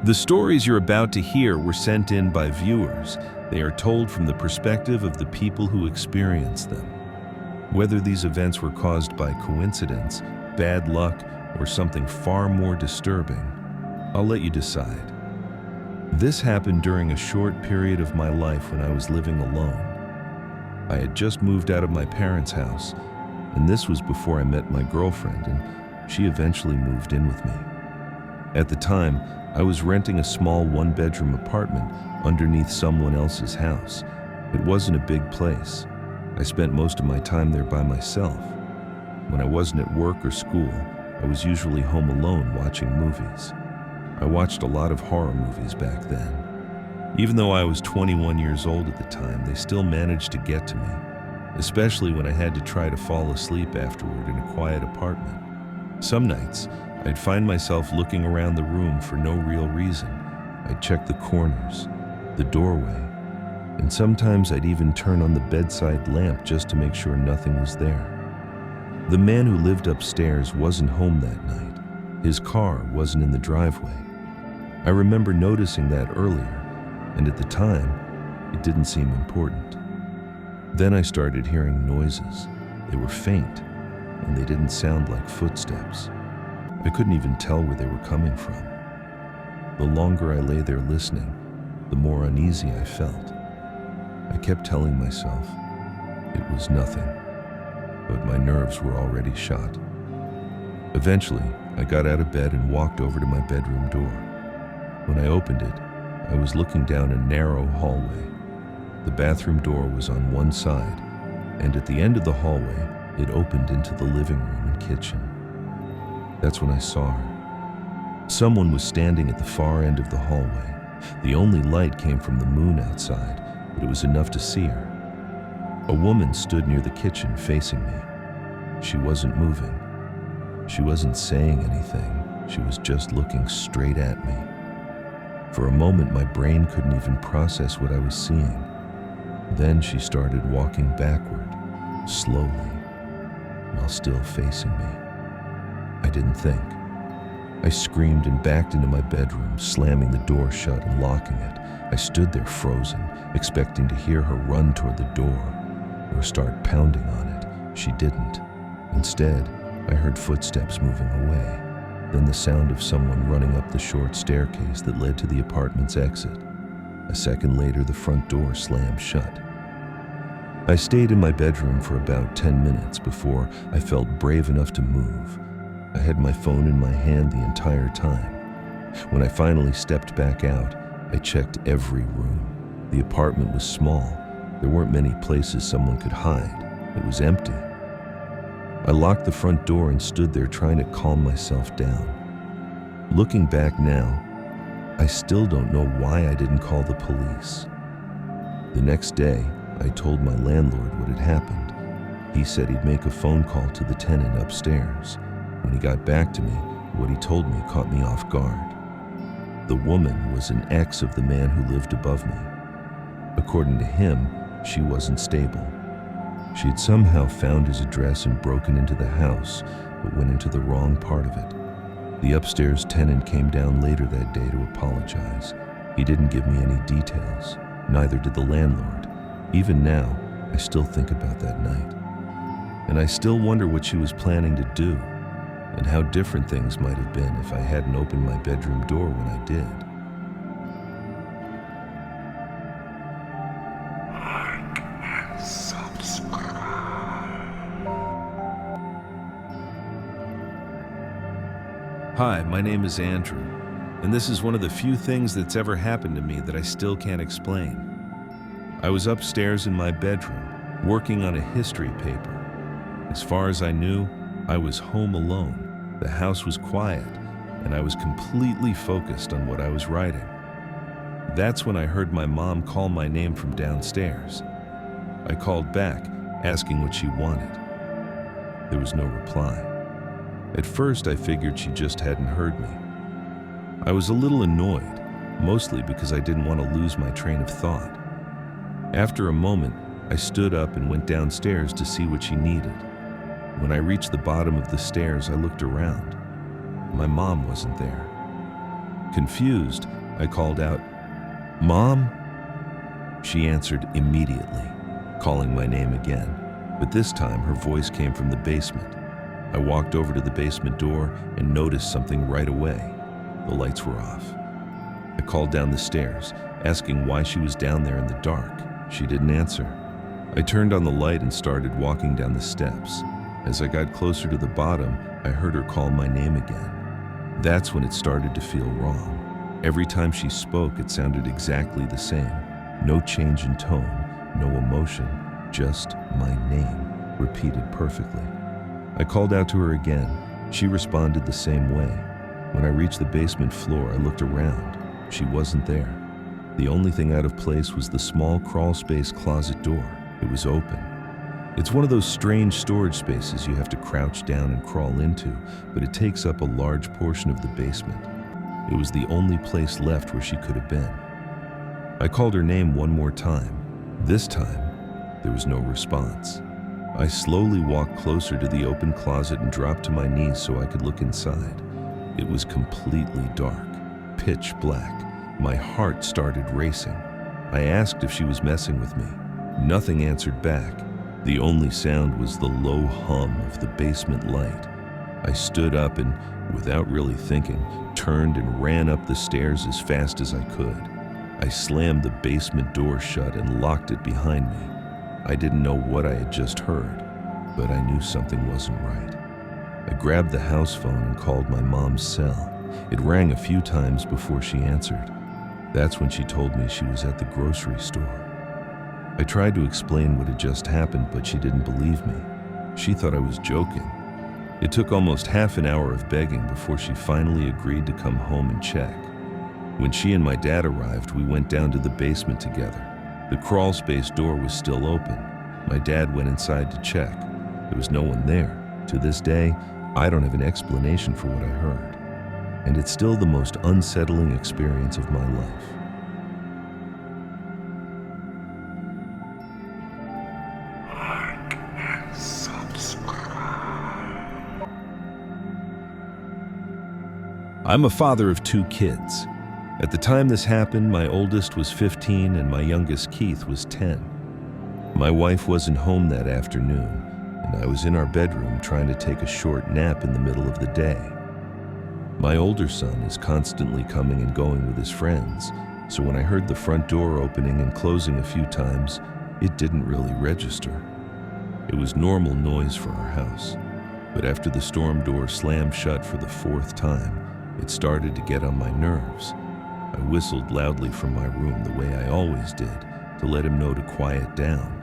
The stories you're about to hear were sent in by viewers. They are told from the perspective of the people who experienced them. Whether these events were caused by coincidence, bad luck, or something far more disturbing, I'll let you decide. This happened during a short period of my life when I was living alone. I had just moved out of my parents' house, and this was before I met my girlfriend, and she eventually moved in with me. At the time, I was renting a small one-bedroom apartment underneath someone else's house. It wasn't a big place. I spent most of my time there by myself. When I wasn't at work or school, I was usually home alone watching movies. I watched a lot of horror movies back then. Even though I was 21 years old at the time, they still managed to get to me, especially when I had to try to fall asleep afterward in a quiet apartment. Some nights, I'd find myself looking around the room for no real reason. I'd check the corners, the doorway, and sometimes I'd even turn on the bedside lamp just to make sure nothing was there. The man who lived upstairs wasn't home that night. His car wasn't in the driveway. I remember noticing that earlier, and at the time, it didn't seem important. Then I started hearing noises. They were faint, and they didn't sound like footsteps. I couldn't even tell where they were coming from. The longer I lay there listening, the more uneasy I felt. I kept telling myself it was nothing, but my nerves were already shot. Eventually, I got out of bed and walked over to my bedroom door. When I opened it, I was looking down a narrow hallway. The bathroom door was on one side, and at the end of the hallway, it opened into the living room and kitchen. That's when I saw her. Someone was standing at the far end of the hallway. The only light came from the moon outside, but it was enough to see her. A woman stood near the kitchen facing me. She wasn't moving. She wasn't saying anything. She was just looking straight at me. For a moment, my brain couldn't even process what I was seeing. Then she started walking backward, slowly, while still facing me. I didn't think. I screamed and backed into my bedroom, slamming the door shut and locking it. I stood there frozen, expecting to hear her run toward the door or start pounding on it. She didn't. Instead, I heard footsteps moving away, then the sound of someone running up the short staircase that led to the apartment's exit. A second later, the front door slammed shut. I stayed in my bedroom for about 10 minutes before I felt brave enough to move. I had my phone in my hand the entire time. When I finally stepped back out, I checked every room. The apartment was small. There weren't many places someone could hide. It was empty. I locked the front door and stood there trying to calm myself down. Looking back now, I still don't know why I didn't call the police. The next day, I told my landlord what had happened. He said he'd make a phone call to the tenant upstairs. When he got back to me, what he told me caught me off guard. The woman was an ex of the man who lived above me. According to him, she wasn't stable. She had somehow found his address and broken into the house, but went into the wrong part of it. The upstairs tenant came down later that day to apologize. He didn't give me any details. Neither did the landlord. Even now, I still think about that night. And I still wonder what she was planning to do, and how different things might have been if I hadn't opened my bedroom door when I did. Hi, my name is Andrew, and this is one of the few things that's ever happened to me that I still can't explain. I was upstairs in my bedroom, working on a history paper. As far as I knew, I was home alone. The house was quiet, and I was completely focused on what I was writing. That's when I heard my mom call my name from downstairs. I called back, asking what she wanted. There was no reply. At first, I figured she just hadn't heard me. I was a little annoyed, mostly because I didn't want to lose my train of thought. After a moment, I stood up and went downstairs to see what she needed. When I reached the bottom of the stairs, I looked around. My mom wasn't there. Confused, I called out, "Mom?" She answered immediately, calling my name again, but this time her voice came from the basement. I walked over to the basement door and noticed something right away. The lights were off. I called down the stairs, asking why she was down there in the dark. She didn't answer. I turned on the light and started walking down the steps. As I got closer to the bottom, I heard her call my name again. That's when it started to feel wrong. Every time she spoke, it sounded exactly the same. No change in tone, no emotion, just my name, repeated perfectly. I called out to her again. She responded the same way. When I reached the basement floor, I looked around. She wasn't there. The only thing out of place was the small crawl space closet door. It was open. It's one of those strange storage spaces you have to crouch down and crawl into, but it takes up a large portion of the basement. It was the only place left where she could have been. I called her name one more time. This time, there was no response. I slowly walked closer to the open closet and dropped to my knees so I could look inside. It was completely dark, pitch black. My heart started racing. I asked if she was messing with me. Nothing answered back. The only sound was the low hum of the basement light. I stood up and, without really thinking, turned and ran up the stairs as fast as I could. I slammed the basement door shut and locked it behind me. I didn't know what I had just heard, but I knew something wasn't right. I grabbed the house phone and called my mom's cell. It rang a few times before she answered. That's when she told me she was at the grocery store. I tried to explain what had just happened, but she didn't believe me. She thought I was joking. It took almost half an hour of begging before she finally agreed to come home and check. When she and my dad arrived, we went down to the basement together. The crawl space door was still open. My dad went inside to check. There was no one there. To this day, I don't have an explanation for what I heard. And it's still the most unsettling experience of my life. I'm a father of 2 kids. At the time this happened, my oldest was 15 and my youngest Keith was 10. My wife wasn't home that afternoon, and I was in our bedroom trying to take a short nap in the middle of the day. My older son is constantly coming and going with his friends, so when I heard the front door opening and closing a few times, it didn't really register. It was normal noise for our house, but after the storm door slammed shut for the 4th time, it started to get on my nerves. I whistled loudly from my room the way I always did to let him know to quiet down.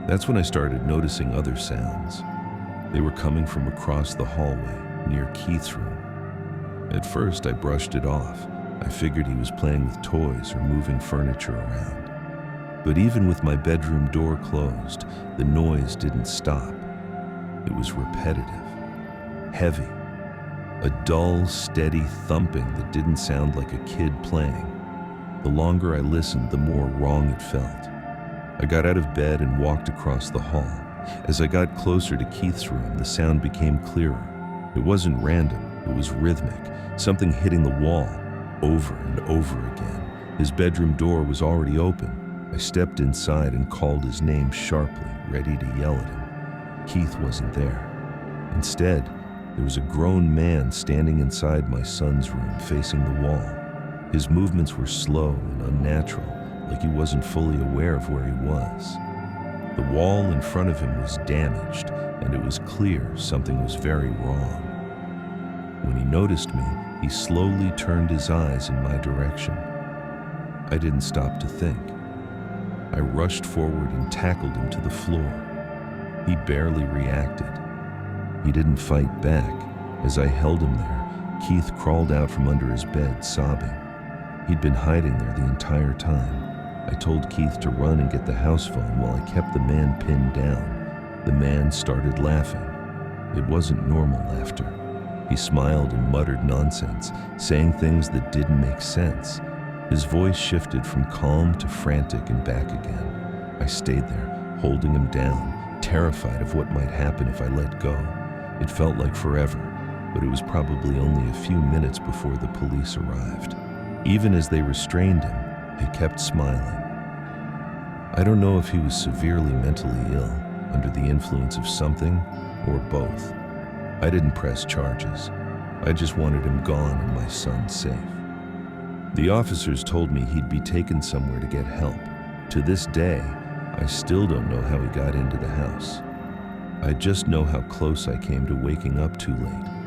That's when I started noticing other sounds. They were coming from across the hallway near Keith's room. At first, I brushed it off. I figured he was playing with toys or moving furniture around. But even with my bedroom door closed, the noise didn't stop. It was repetitive, heavy. A dull, steady thumping that didn't sound like a kid playing. The longer I listened, the more wrong it felt. I got out of bed and walked across the hall. As I got closer to Keith's room, the sound became clearer. It wasn't random, it was rhythmic, something hitting the wall over and over again. His bedroom door was already open. I stepped inside and called his name sharply, ready to yell at him. Keith wasn't there. Instead, there was a grown man standing inside my son's room, facing the wall. His movements were slow and unnatural, like he wasn't fully aware of where he was. The wall in front of him was damaged, and it was clear something was very wrong. When he noticed me, he slowly turned his eyes in my direction. I didn't stop to think. I rushed forward and tackled him to the floor. He barely reacted. He didn't fight back. As I held him there, Keith crawled out from under his bed, sobbing. He'd been hiding there the entire time. I told Keith to run and get the house phone while I kept the man pinned down. The man started laughing. It wasn't normal laughter. He smiled and muttered nonsense, saying things that didn't make sense. His voice shifted from calm to frantic and back again. I stayed there, holding him down, terrified of what might happen if I let go. It felt like forever, but it was probably only a few minutes before the police arrived. Even as they restrained him, he kept smiling. I don't know if he was severely mentally ill, under the influence of something, or both. I didn't press charges. I just wanted him gone and my son safe. The officers told me he'd be taken somewhere to get help. To this day, I still don't know how he got into the house. I just know how close I came to waking up too late.